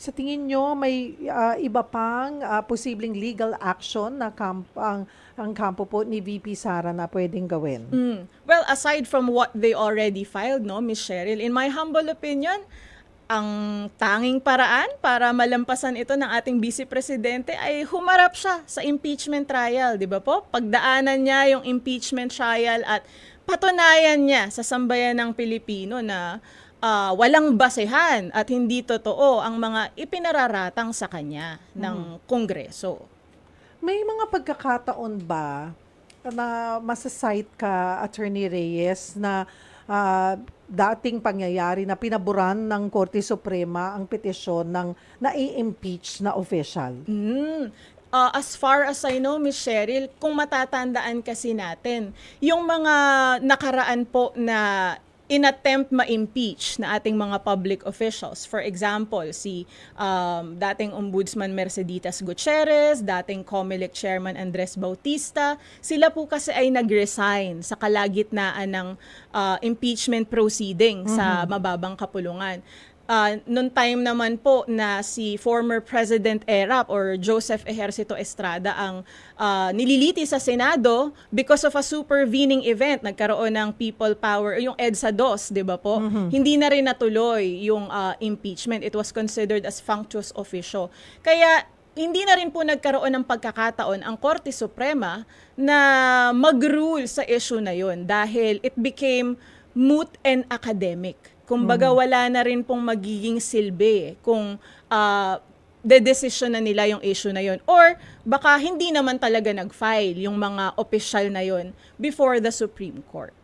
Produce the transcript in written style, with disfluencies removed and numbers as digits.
Sa tingin nyo, may iba pang posibleng legal action na ang kampo po ni VP Sara na pwedeng gawin? Well, aside from what they already filed, no, Miss Cheryl, in my humble opinion, ang tanging paraan para malampasan ito ng ating Vice Presidente ay humarap siya sa impeachment trial, di ba po? Pagdaanan niya yung impeachment trial at patunayan niya sa sambayan ng Pilipino na walang basehan at hindi totoo ang mga ipinararatang sa kanya ng Kongreso. May mga pagkakataon ba na masasite ka, Attorney Reyes, na dating pangyayari na pinaboran ng Korte Suprema ang petisyon ng nai-impeach na official? As far as I know, Miss Cheryl, kung matatandaan kasi natin, yung mga nakaraan po na inattempt ma-impeach na ating mga public officials. For example, si dating Ombudsman Merceditas Gutierrez, dating COMELEC Chairman Andres Bautista, sila po kasi ay nag-resign sa kalagitnaan ng impeachment proceeding sa mababang kapulungan. Noong time naman po na si former President Erap or Joseph Ejercito Estrada ang nililiti sa Senado because of a supervening event, nagkaroon ng people power, yung EDSA 2, di ba po? Hindi na rin natuloy yung impeachment. It was considered as functus officio. Kaya hindi na rin po nagkaroon ng pagkakataon ang Korte Suprema na mag-rule sa issue na yun dahil it became moot and academic. Kumbaga wala na rin pong magiging silbi kung de-decision na nila yung issue na yun. Or baka hindi naman talaga nag-file yung mga opisyal na yun before the Supreme Court.